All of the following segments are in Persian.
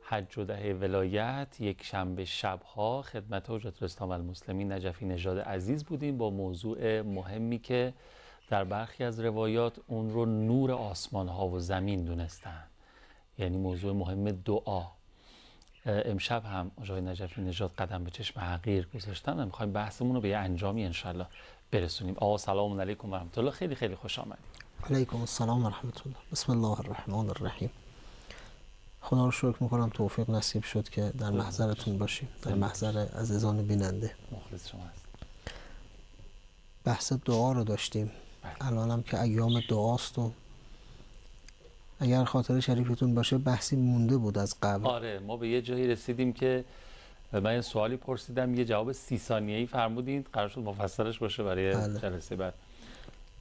حج و دهه ولایت یک شنبه شبها خدمت حجت الاسلام المسلمین نجفی نژاد عزیز بودیم با موضوع مهمی که در برخی از روایات اون رو نور آسمان ها و زمین دونستن، یعنی موضوع مهم دعا. امشب هم آقای نجفی نژاد قدم به چشم حقیر گذاشتن و میخوایم بحثمون رو به یه انجامی انشالله برسونیم. آقا سلام علیکم و رحمت الله، خیلی خیلی خوش آمدید. علیکم السلام و رحمت الله. بسم الله الرحمن الرحیم. خدا رو شکر میکنم توفیق نصیب شد که در محضرتون باشیم، در محضر عزیزان بیننده. مخلص شما هست. بحث دعا رو داشتیم، الانم که ایام دعاست و اگر خاطر شریفتون باشه بحثی مونده بود از قبل. آره، ما به یه جایی رسیدیم که من یه سوالی پرسیدم، یه جواب 30 ثانیه‌ای فرمودید، قرار شد مفصلش باشه برای جلسه بعد.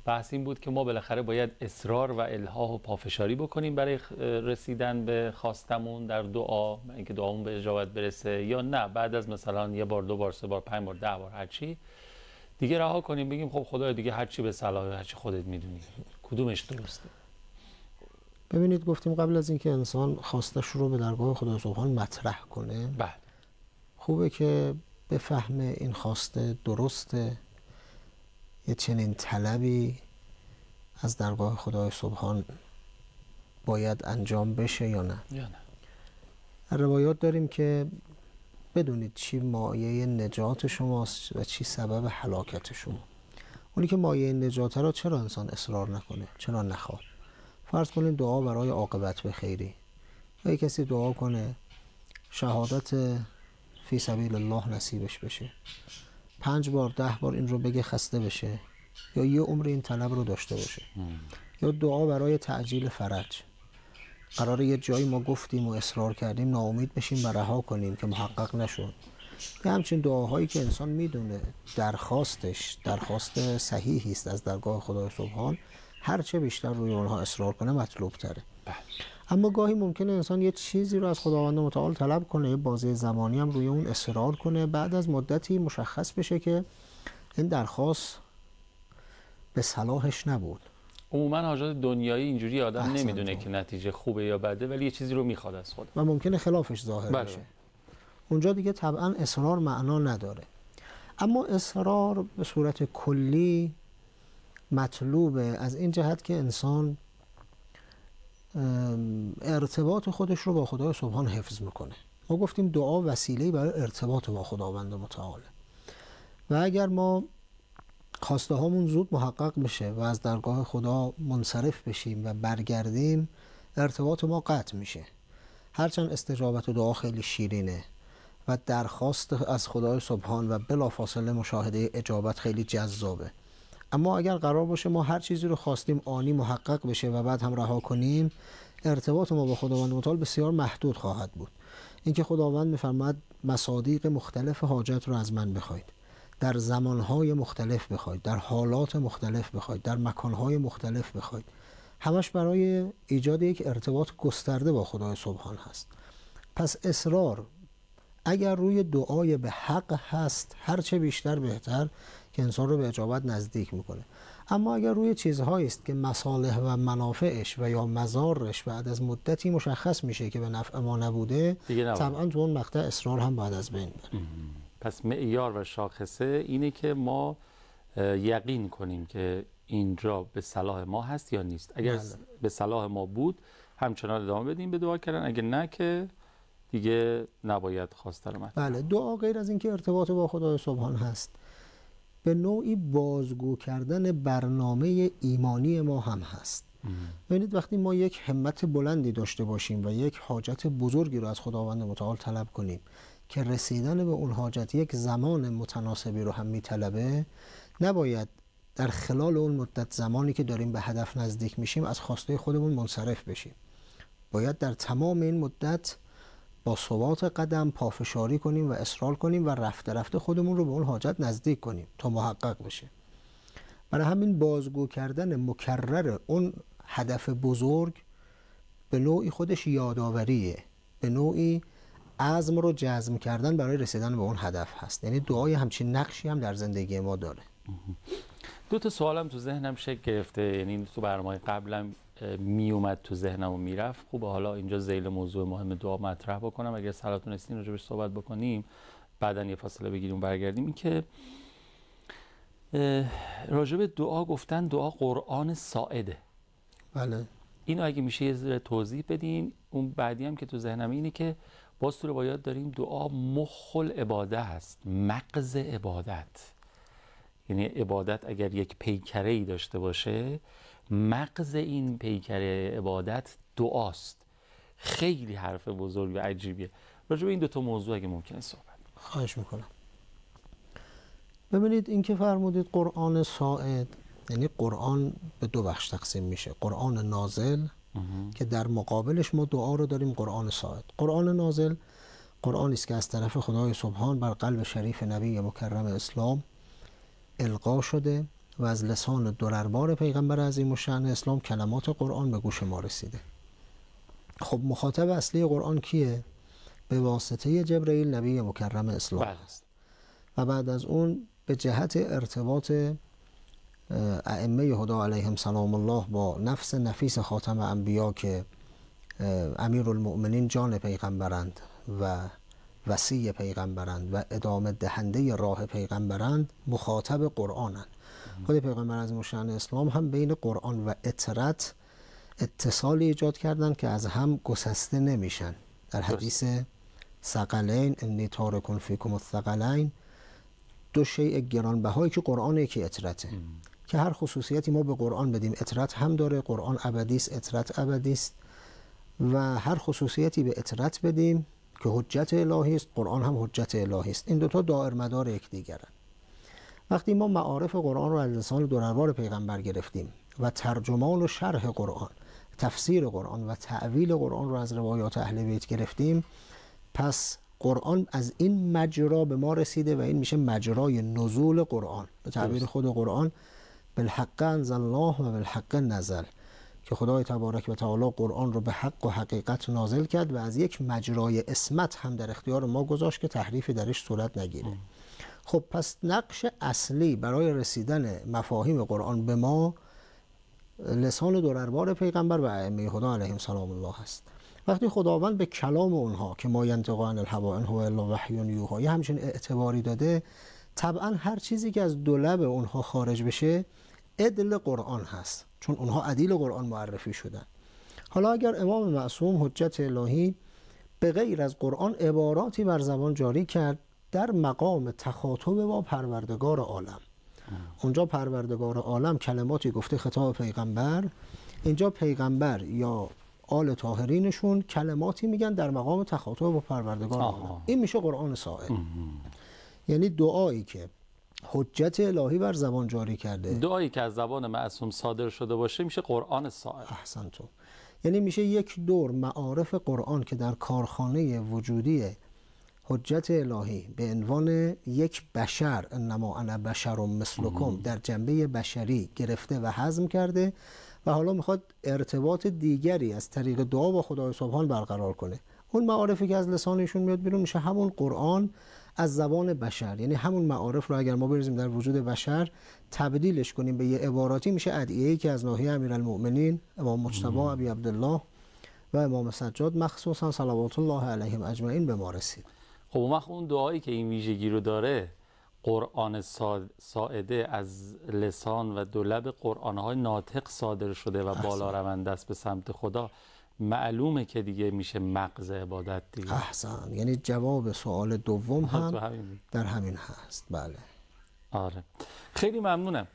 بحث این بود که ما بالاخره باید اصرار و الحاح و پافشاری بکنیم برای رسیدن به خواستمون در دعا، اینکه دعامون به اجابت برسه، یا نه بعد از مثلا یه بار، 2 بار، 3 بار، 5 بار، 10 بار، هر چی دیگه رها کنیم، بگیم خب خدایا دیگه هر چی به صلاح، هر چی خودت میدونی. کدومش درسته؟ ببینید، گفتیم قبل از اینکه انسان خواستش رو به درگاه خدا سبحان مطرح کنه، بله، خوبه که بفهمه این خواسته درسته، یه چنین طلبی از درگاه خدای سبحان باید انجام بشه یا نه. روایات داریم که بدونید چی مایه نجات شماست و چی سبب هلاکت شما. اونی که مایه نجات را چرا انسان اصرار نکنه، چرا نخواد؟ فرض کنید دعا برای عاقبت به خیری، یا کسی دعا کنه شهادت فی سبیل الله نصیبش بشه، 5 بار 10 بار این رو بگه خسته بشه، یا یه عمر این طلب رو داشته باشه. یا دعا برای تعجیل فرج، قراره یه جایی ما گفتیم و اصرار کردیم ناامید بشیم و رها کنیم که محقق نشد. یه همچین دعاهایی که انسان میدونه درخواست صحیحی است از درگاه خدای سبحان، هر چه بیشتر روی اونها اصرار کنه مطلوب تره. اما گاهی ممکنه انسان یه چیزی رو از خداوند متعال طلب کنه، یه بازه زمانی هم روی اون اصرار کنه، بعد از مدتی مشخص بشه که این درخواست به صلاحش نبود. عموما حاجات دنیایی اینجوری آدم نمیدونه که نتیجه خوبه یا بده، ولی یه چیزی رو میخواد از خدا و ممکنه خلافش ظاهر بشه. اونجا دیگه طبعا اصرار معنا نداره. اما اصرار به صورت کلی مطلوبه از این جهت که انسان ارتباط خودش رو با خدای سبحان حفظ میکنه. ما گفتیم دعا وسیله‌ای برای ارتباط با خداوند متعال و اگر ما خواسته هامون زود محقق بشه و از درگاه خدا منصرف بشیم و برگردیم، ارتباط ما قطع میشه. هرچند استجابت دعا خیلی شیرینه و درخواست از خدای سبحان و بلافاصله مشاهده اجابت خیلی جذابه، اما اگر قرار باشه ما هر چیزی رو خواستیم آنی محقق بشه و بعد هم رها کنیم، ارتباط ما با خداوند متعال بسیار محدود خواهد بود. اینکه خداوند میفرماید مصادیق مختلف حاجت رو از من بخواید، در زمانهای مختلف بخواید، در حالات مختلف بخواید، در مکانهای مختلف بخواید، همش برای ایجاد یک ارتباط گسترده با خدای سبحان هست. پس اصرار اگر روی دعای به حق هست، هرچه بیشتر بهتر که انسان رو به اجابت نزدیک میکنه. اما اگر روی چیزهایی است که مصالح و منافعش و یا مضارش بعد از مدتی مشخص میشه که به نفع ما نبوده، طبعا تو اون مقطع اصرار هم باید از بین بره. پس معیار و شاخصه اینه که ما یقین کنیم که اینجا به صلاح ما هست یا نیست. اگر به صلاح ما بود همچنان ادامه بدیم به دعا کردن، اگر نه که دیگه نباید خواسته رو مطرح. بله، دعا غیر از اینکه ارتباط با خدای سبحان هست، به نوعی بازگو کردن برنامه ایمانی ما هم هست. ببینید، وقتی ما یک همت بلندی داشته باشیم و یک حاجت بزرگی رو از خداوند متعال طلب کنیم که رسیدن به اون حاجت یک زمان متناسبی رو هم میطلبه، نباید در خلال اون مدت زمانی که داریم به هدف نزدیک میشیم از خواسته خودمون منصرف بشیم. باید در تمام این مدت با ثبات قدم پافشاری کنیم و اصرار کنیم و رفته رفته خودمون رو به اون حاجت نزدیک کنیم تا محقق بشه. برای همین بازگو کردن مکرر اون هدف بزرگ به نوعی خودش یادآوریه، به نوعی عزم رو جزم کردن برای رسیدن به اون هدف هست. یعنی دعای همچین نقشی هم در زندگی ما داره. 2 تا سوالم تو ذهنم شکل گرفته، یعنی تو برنامه قبلم می اومد تو ذهنم و میرفت. خوبه حالا اینجا ذیل موضوع مهم دعا مطرح بکنم، اگر صلاتون استین راجبش صحبت بکنیم، بعداً یه فاصله بگیریم و برگردیم. این که راجب دعا گفتن دعا قرآن ساعده. بله. اینو اگه میشه یه ذره توضیح بدین. اون بعدی هم که تو ذهنم اینه که باز تو روایات داریم دعا مخ العباده هست، مغز عبادت. یعنی عبادت اگر یک پیکره‌ای داشته باشه، مغز این پیکره عبادت دعاست. خیلی حرف بزرگ و عجیبیه. راجع به این دو تا موضوع اگه ممکنه صحبت. خواهش میکنم. ببینید این که فرمودید قرآن ساعد، یعنی قرآن به دو بخش تقسیم میشه. قرآن نازل که در مقابلش ما دعا رو داریم، قرآن ساعد. قرآن نازل قرآنی است که از طرف خدای سبحان بر قلب شریف نبی مکرم اسلام القا شده و از لسان درربار پیغمبر عظیم الشأن اسلام کلمات قرآن به گوش ما رسیده. خب مخاطب اصلی قرآن کیه؟ به واسطه جبرئیل نبی مکرم اسلام است. و بعد از اون به جهت ارتباط ائمه هدی علیهم سلام الله با نفس نفیس خاتم انبیا که امیرالمؤمنین جان پیغمبرند و وصی پیغمبرند و ادامه دهنده راه پیغمبرند، مخاطب قرآنند. خود پیغمبر عظیم الشأن اسلام هم بین قرآن و اطرت اتصالی ایجاد کردند که از هم گسسته نمیشن. در حدیث ثقلین انی تارک فیکم الثقلین، دو شیء گرانبهایی که قرآن یکی اطرته، که هر خصوصیتی ما به قرآن بدیم اطرت هم داره. قرآن ابدی است، اطرت ابدی است. و هر خصوصیتی به اطرت بدیم که حجت الهی است، قرآن هم حجت الهی است. این دوتا دائر مدار یکدیگرند. وقتی ما معارف قرآن رو از لسان درربار پیغمبر گرفتیم و ترجمان و شرح قرآن، تفسیر قرآن و تعویل قرآن رو از روایات اهل بیت گرفتیم، پس قرآن از این مجرا به ما رسیده و این میشه مجرای نزول قرآن. به تعبیر خود قرآن بالحق انزلناه و بالحق نزل، که خدای تبارک و تعالی قرآن رو به حق و حقیقت نازل کرد و از یک مجرای اسمت هم در اختیار ما گذاشت که تحریفی درش صورت نگیره. خب پس نقش اصلی برای رسیدن مفاهیم قرآن به ما لسان درربار پیغمبر و ائمه هدی علیهم سلام الله هست. وقتی خداوند به کلام اونها که ما ینطق عن الهوی ان هو الا وحی یوحی همچین اعتباری داده، طبعا هر چیزی که از دو لب اونها خارج بشه عدل قرآن هست، چون اونها عدیل قرآن معرفی شدن. حالا اگر امام معصوم حجت الهی به غیر از قرآن عباراتی بر زبان جاری کرد در مقام تخاطب با پروردگار عالم، اونجا پروردگار عالم کلماتی گفته خطاب پیغمبر، اینجا پیغمبر یا آل طاهرینشون کلماتی میگن در مقام تخاطب با پروردگار عالم. این میشه قرآن ساعد. یعنی دعایی که حجت الهی بر زبان جاری کرده، دعایی که از زبان معصوم صادر شده باشه میشه قرآن ساعد. احسنتم. یعنی میشه یک دور معارف قرآن که در کارخانه وجودی حجت الهی به عنوان یک بشر، انما انا بشر مثلکم، در جنبه بشری گرفته و هضم کرده و حالا میخواد ارتباط دیگری از طریق دعا با خدای سبحان برقرار کنه. اون معارفی که از لسانشون میاد بیرون میشه همون قرآن از زبان بشر. یعنی همون معارف رو اگر ما بریزیم در وجود بشر تبدیلش کنیم به یه عباراتی، میشه ادعیه‌ای که از ناحیه امیرالمؤمنین امام مجتبی ابی عبدالله و امام سجاد مخصوصا صلوات الله علیهم اجمعین به ما رسید. خب اون دعایی که این ویژگی رو داره، قرآن ساعده از لسان و دو لب قرآن‌های ناطق صادر شده و بالا رونده است به سمت خدا، معلومه که دیگه میشه مغز عبادت دیگه. احسن. یعنی جواب سوال دوم هم در همین هست. بله. آره. خیلی ممنونم.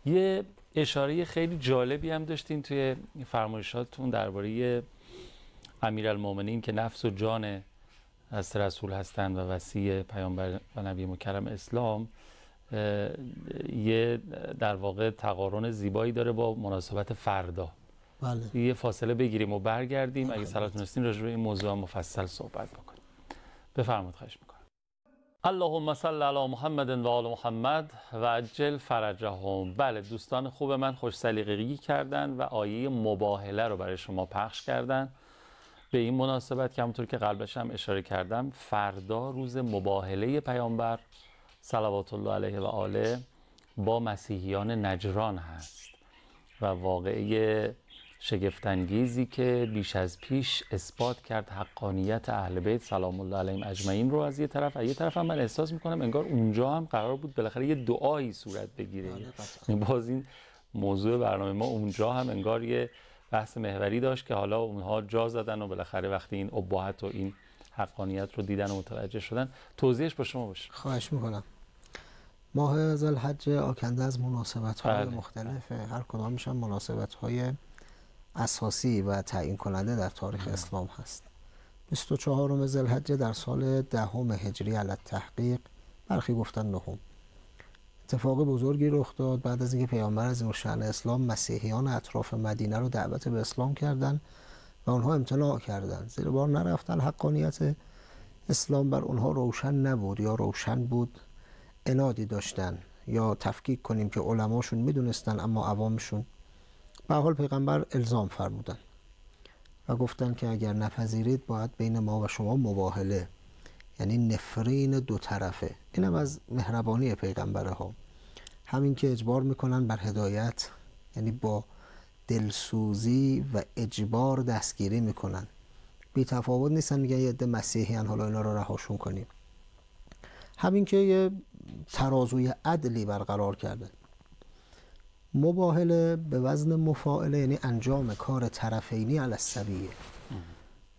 یه اشاره خیلی جالبی هم داشتین توی فرمایشاتتون درباره امیرالمؤمنین که نفس و جان از رسول هستند و وصی پیامبر و نبی مکرم اسلام. یه در واقع تقارن زیبایی داره با مناسبت فردا. بله. یه فاصله بگیریم و برگردیم. اگه صلاتون استین راجع به این موضوع مفصل صحبت بکنیم. بفرمایید. خواهش میکنم. اللهم صل علی محمد و آل محمد و عجل فرجهم. بله دوستان خوب من خوش سلیقگی کردن و آیه مباهله رو برای شما پخش کردن. به این مناسبت که همونطور که قبلش هم اشاره کردم، فردا روز مباهله پیامبر صلوات الله علیه و آله با مسیحیان نجران هست و واقعه شگفت‌انگیزی که بیش از پیش اثبات کرد حقانیت اهل بیت سلام الله علیهم اجمعین رو از یه طرف هم من احساس میکنم انگار اونجا هم قرار بود بالاخره یه دعایی صورت بگیره. باز این موضوع برنامه ما اونجا هم انگار یه بحث محوری داشت که حالا اونها جا زدن و بالاخره وقتی این اباحت و این حقانیت رو دیدن و متوجه شدن. توضیحش با شما باشه. خواهش میکنم. ماه ذوالحجه آکنده از مناسبت‌های مختلف، هر کدامش هم مناسبت‌های اساسی و تعیین کننده در تاریخ اسلام هست. 24 ذوالحجه در سال 10 هجری علی التحقیق، برخی گفتن 9، اتفاق بزرگی رخ داد بعد از اینکه پیامبر عظیم الشأن اسلام مسیحیان اطراف مدینه رو دعوت به اسلام کردند و آنها امتناع کردند، زیر بار نرفتن. حقانیت اسلام بر اونها روشن نبود، یا روشن بود عنادی داشتن، یا تفکیک کنیم که علماشون میدونستن اما عوامشون. به حال پیغمبر الزام فرمودن و گفتن که اگر نپذیرید باید بین ما و شما مباهله، یعنی نفرین دو طرفه. اینم از مهربانی پیغمبره ها، همین که اجبار میکنن بر هدایت، یعنی با دلسوزی و اجبار دستگیری میکنن، بی تفاوت نیستن میگن یه عده مسیحیان حالا اینا رو رهاشون کنیم. همین که یه ترازوی عدلی برقرار کرده. مباهله به وزن مفاعله، یعنی انجام کار طرفینی علی السویه،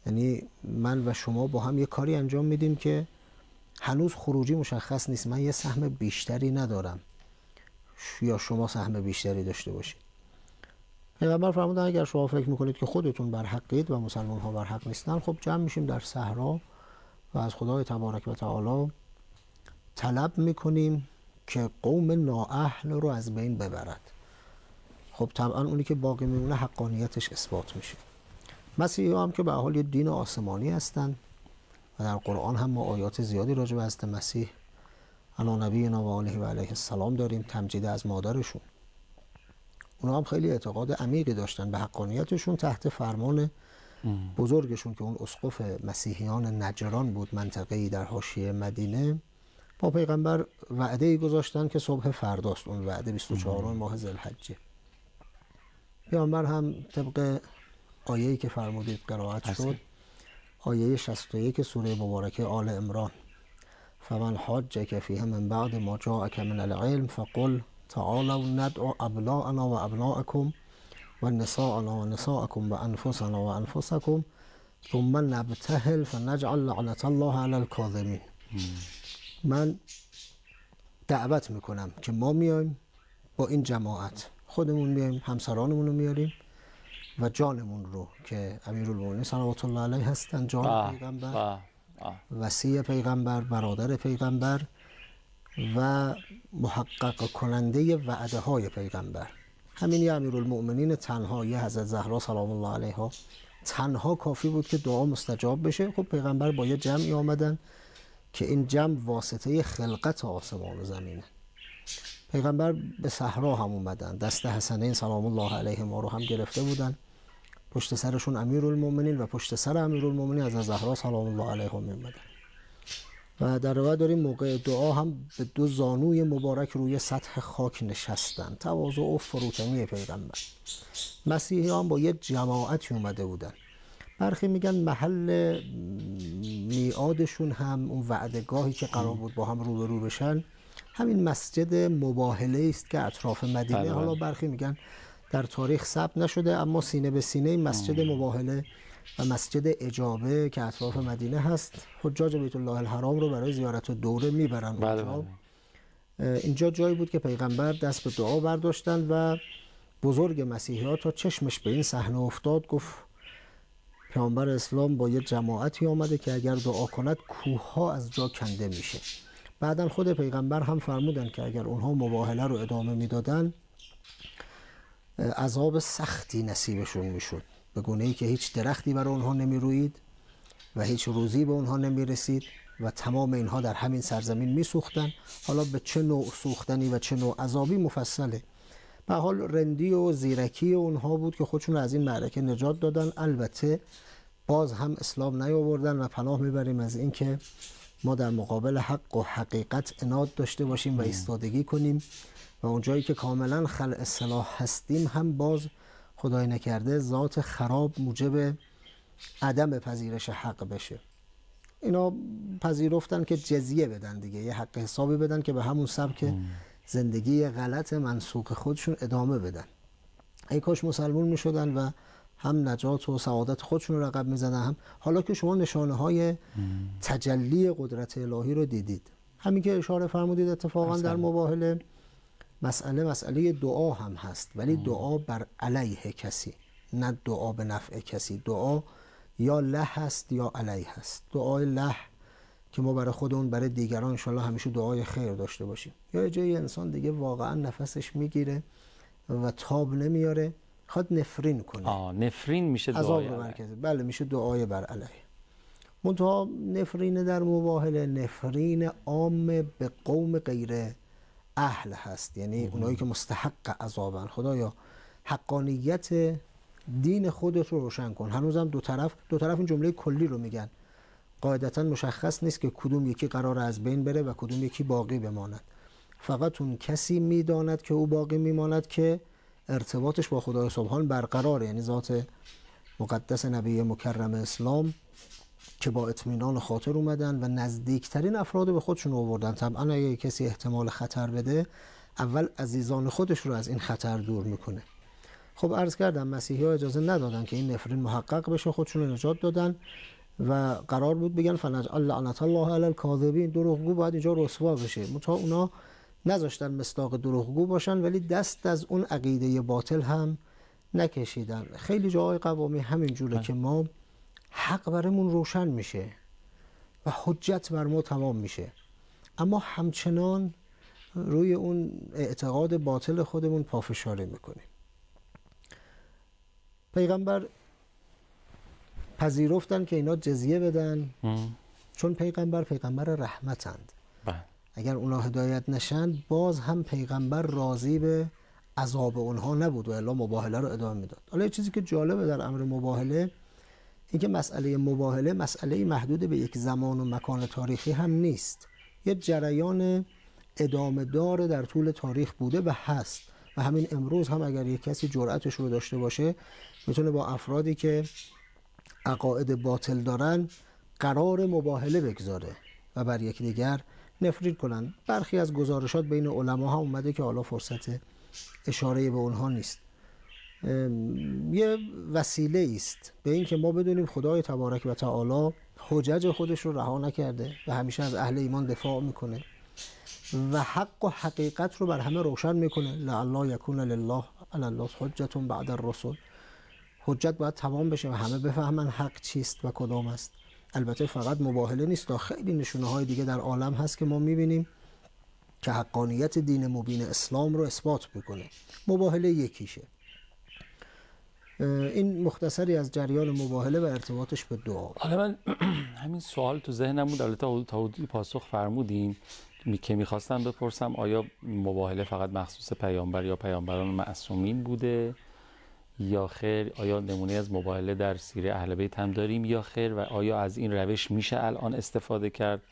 یعنی من و شما با هم یه کاری انجام میدیم که هنوز خروجی مشخص نیست، من یه سهم بیشتری ندارم یا شما سهم بیشتری داشته باشید. پیغمبر فرمودن اگر شما فکر میکنید که خودتون بر حقید و مسلمان ها بر حق نیستن، خب جمع میشیم در صحرا و از خدای تبارک و تعالی طلب میکنیم که قوم نااهل رو از بین ببرد. خب طبعا اونی که باقی میمونه حقانیتش اثبات میشه. مسیحی هم که به حال یه دین آسمانی هستن و در قرآن هم ما آیات زیادی راجع به حضرت مسیح علی نبینا و آله و علیه السلام داریم، تمجید از مادرشون. اونا هم خیلی اعتقاد عمیقی داشتن به حقانیتشون تحت فرمان بزرگشون که اون اسقف مسیحیان نجران بود، منطقه‌ای در حاشیه مدینه. با پیغمبر وعده‌ای گذاشتن که صبح فرداست اون وعده، 24 ماه ذوالحجه. پیغمبر هم طبق آیه‌ای که فرمودید قرائت شد، آیه 61 سوره مبارکه آل عمران، فمن حاجک فیه من بعد ما جاءک من العلم فقل تعالوا ندعو ابناءنا و ابناءکم و نساءنا و نساءکم و انفسنا و انفسکم ثم نبتهل فنجعل لعنة الله علی الکاذبین. من دعوت میکنم که ما میایم با این جماعت، خودمون میایم، همسرانمون رو میاریم و جانمون رو که امیرالمومنین صلوات الله علیه هستن، جان پیغمبر، وصی پیغمبر، برادر پیغمبر و محقق کننده وعده های پیغمبر. همین یه امیرالمومنین تنها، یه حضرت زهرا سلام الله علیها تنها کافی بود که دعا مستجاب بشه. خب پیغمبر با یه جمعی آمدن که این جمع واسطه خلقت آسمان و زمینه. پیغمبر به صحرا هم اومدن، دست حسنین سلام الله علیهما رو هم گرفته بودن، پشت سرشون امیرالمومنین و پشت سر امیرالمومنین از زهرا سلام الله علیها می اومدن. و در روایت داریم موقع دعا هم به دو زانوی مبارک روی سطح خاک نشستن، تواضع و فروتنی پیغمبر. مسیحی هم با یه جماعتی اومده بودن. برخی میگن محل میعادشون هم اون وعدگاهی که قرار بود با هم روبرو بشن همین مسجد مباهله است که اطراف مدینه. حالا برخی میگن در تاریخ ثبت نشده، اما سینه به سینه مسجد مباهله و مسجد اجابه که اطراف مدینه هست، حجاج بیت الله الحرام رو برای زیارت دوره میبرن اونجا. اینجا جایی بود که پیغمبر دست به دعا برداشتن و بزرگ مسیحی ها تا چشمش به این صحنه افتاد گفت پیامبر اسلام با یه جماعتی آمده که اگر دعا کند کوه ها از جا کنده میشه. بعدن خود پیغمبر هم فرمودن که اگر اونها مباهله رو ادامه میدادن عذاب سختی نصیبشون میشد، به گونه‌ای که هیچ درختی برای اونها نمیروید و هیچ روزی به اونها نمیرسید و تمام اینها در همین سرزمین میسوختن. حالا به چه نوع سوختنی و چه نوع عذابی مفصله. به حال رندی و زیرکی اونها بود که خودشون از این معرکه نجات دادن. البته باز هم اسلام نیاوردن و پناه میبریم از این که ما در مقابل حق و حقیقت عناد داشته باشیم و ایستادگی کنیم و اونجایی که کاملا خلع سلاح هستیم هم باز خدای نکرده ذات خراب موجب عدم پذیرش حق بشه. اینا پذیرفتن که جزیه بدن دیگه، یه حق حسابی بدن که به همون سبک زندگی غلط منسوخ خودشون ادامه بدن. ای کاش مسلمون می شدن و هم نجات و سعادت خودشون رو رقم می زدن، هم حالا که شما نشانه های تجلی قدرت الهی رو دیدید. همین که اشاره فرمودید اتفاقا در مباهله مسئله دعا هم هست، ولی دعا بر علیه کسی، نه دعا به نفع کسی. دعا یا له هست یا علیه هست. دعای له که ما برای خودمون برای دیگران انشالله همیشه دعای خیر داشته باشیم، یا جای انسان دیگه واقعا نفسش میگیره و تاب نمیاره، خواد نفرین کنه. نفرین میشه دعای علیه. بله میشه دعای بر علیه. منتها نفرین در مباهله نفرین عام به قوم غیر اهل هست، یعنی اونایی که مستحق عذابن. خدایا حقانیت دین خودت رو روشن کن. هنوزم دو طرف این جمله کلی رو میگن، قاعدتا مشخص نیست که کدوم یکی قرار از بین بره و کدوم یکی باقی بماند. فقط اون کسی میداند که او باقی میماند که ارتباطش با خدای سبحان برقراره، یعنی ذات مقدس نبی مکرم اسلام که با اطمینان خاطر اومدن و نزدیکترین افراد به خودشون آوردن. طبعا اگه کسی احتمال خطر بده، اول عزیزان خودش رو از این خطر دور میکنه. خب عرض کردم مسیحی ها اجازه ندادن که این نفرین محقق بشه، خودشون رو نجات دادن و قرار بود بگن فنجعل لعنت الله علی الکاذبین، دروغگو باید اینجا رسوا بشه. منتها اونا نذاشتن مصداق دروغگو باشن، ولی دست از اون عقیده باطل هم نکشیدن. خیلی جاهای قوامی همین جوره که ما حق برمون روشن میشه و حجت بر ما تمام میشه، اما همچنان روی اون اعتقاد باطل خودمون پافشاری میکنیم. پیغمبر پذیرفتن که اینا جزیه بدن چون پیغمبر رحمتند. اگر اونا هدایت نشن باز هم پیغمبر راضی به عذاب اونها نبود و الا مباهله رو ادامه میداد. حالا یه چیزی که جالبه در امر مباهله این که مسئله مباهله مسئله محدود به یک زمان و مکان تاریخی هم نیست، یه جریان ادامه دار در طول تاریخ بوده و هست و همین امروز هم اگر یک کسی جرأتش رو داشته باشه میتونه با افرادی که عقاید باطل دارن قرار مباهله بگذاره و بر یکدیگر نفرین کنن. برخی از گزارشات بین علما هم اومده که حالا فرصت اشاره به اونها نیست. یه وسیله است به این که ما بدونیم خدای تبارک و تعالی حجج خودش رو رها نکرده و همیشه از اهل ایمان دفاع میکنه و حق و حقیقت رو بر همه روشن میکنه. لعل یکون لله علی الله حجة بعد الرسل. حجت باید تمام بشه و همه بفهمن حق چیست و کدام است. البته فقط مباهله نیست، خیلی نشونه های دیگه در عالم هست که ما میبینیم که حقانیت دین مبین اسلام رو اثبات بکنه. مباهله یکیشه. این مختصری از جریان مباهله و ارتباطش به دعا. حالا من همین سوال تو ذهنم بود، البته تا حدودی پاسخ فرمودین که میخواستم بپرسم آیا مباهله فقط مخصوص پیامبر یا پیامبران معصومین بوده یا خیر؟ آیا نمونه از مباهله در سیره اهل بیت هم داریم یا خیر؟ و آیا از این روش میشه الان استفاده کرد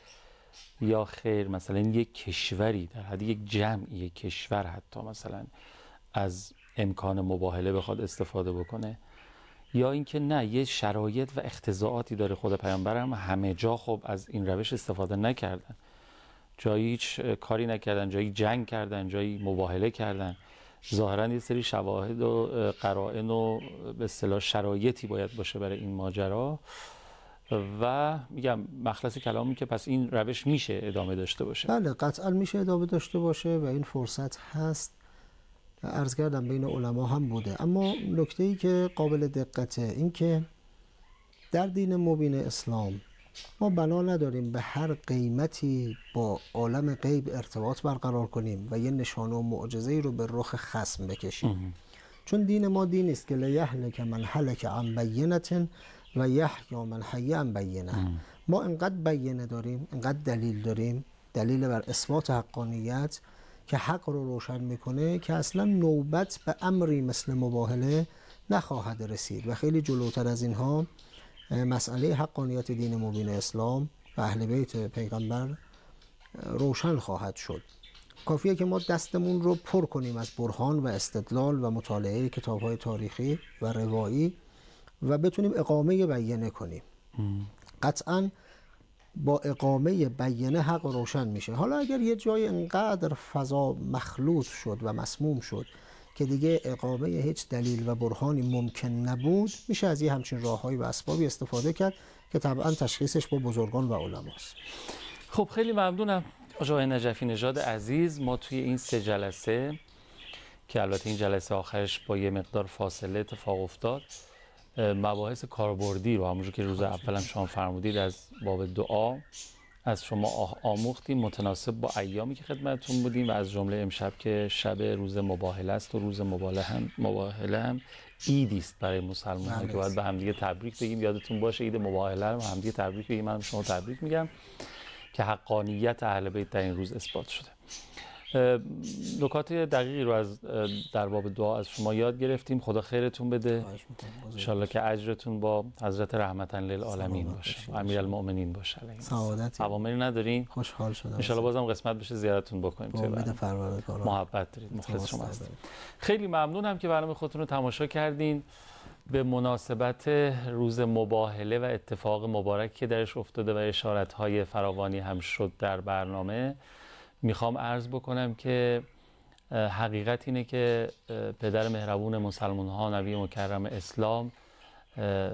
یا خیر؟ مثلا یک کشوری در حد یک جمعی، یک کشور حتی مثلا از امکان مباهله بخواد استفاده بکنه، یا اینکه نه یه شرایط و اختزاعاتی داره؟ خود پیامبر هم همه جا خب از این روش استفاده نکردن، جایی هیچ کاری نکردن، جایی جنگ کردن، جایی مباهله کردن. ظاهرا یه سری شواهد و قرائن و به اصطلاح شرایطی باید باشه برای این ماجرا و میگم مخلص کلامی که پس این روش میشه ادامه داشته باشه. بله قطعا میشه ادامه داشته باشه و این فرصت هست. عرض کردم بین علما هم بوده، اما نکته‌ای که قابل دقته این که در دین مبین اسلام ما بنا نداریم به هر قیمتی با عالم غیب ارتباط برقرار کنیم و یه نشانه و معجزه‌ای رو به رخ خصم بکشیم. چون دین ما دینی است که لیهلک من هلک عن بینة و یحیی من حی عن بینة. ما انقدر بینه داریم، انقدر دلیل داریم، دلیل بر اثبات حقانیت که حق رو روشن میکنه که اصلا نوبت به امری مثل مباهله نخواهد رسید و خیلی جلوتر از اینها مسئله حقانیت دین مبین اسلام و اهل بیت پیغمبر روشن خواهد شد کافیه که ما دستمون رو پر کنیم از برهان و استدلال و مطالعه کتاب‌های تاریخی و روایی و بتونیم اقامه بیانه کنیم. قطعاً با اقامه بیانه حق روشن میشه. حالا اگر یه جای انقدر فضا مخلوط شد و مسموم شد که دیگه اقامه هیچ دلیل و برهانی ممکن نبود، میشه از یه همچین راههایی و اسبابی استفاده کرد که طبعا تشخیصش با بزرگان و علماست. خب خیلی ممنونم آقای نجفی نژاد عزیز. ما توی این 3 جلسه که البته این جلسه آخرش با یه مقدار فاصله اتفاق افتاد، مباحث کاربردی رو همونجور که روز اولم شما فرمودید از باب دعا از شما آموختیم، متناسب با ایامی که خدمتتون بودیم و از جمله امشب که شب روز مباهله است و روز مباهله هم عیدی است برای مسلمان‌ها که باید به همدیگه تبریک بگیم. یادتون باشه عید مباهله رو همدیگه تبریک بگیم. من شما تبریک میگم که حقانیت اهل بیت در این روز اثبات شده. نکات دقیقی رو از در باب دعا از شما یاد گرفتیم. خدا خیرتون بده. انشالله که اجرتون با حضرت رحمتاً للعالمین باشه، امیرالمؤمنین باشه. سعادت. اوامری ندارین؟ خوشحال شدم. انشالله بازم قسمت بشه زیارتتون بکنیم. امید پروردگار. محبت دارید. مخلص شما هستید. خیلی ممنونم که برنامه خودتون رو تماشا کردین. به مناسبت روز مباهله و اتفاق مبارکی که درش افتاده و اشارت‌های فراوانی هم شد در برنامه، میخوام عرض بکنم که حقیقت اینه که پدر مهربون مسلمان ها نبی مکرم اسلام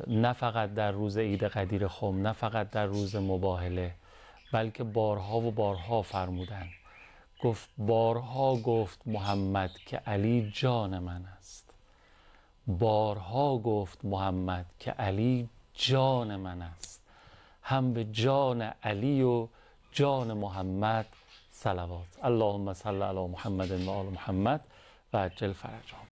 نه فقط در روز عید قدیر خم، نه فقط در روز مباهله، بلکه بارها و بارها فرمودن. بارها گفت محمد که علی جان من است. بارها گفت محمد که علی جان من است. هم به جان علی و جان محمد صلوات. اللهم صل علی محمد و آل محمد و عجل فرجهم.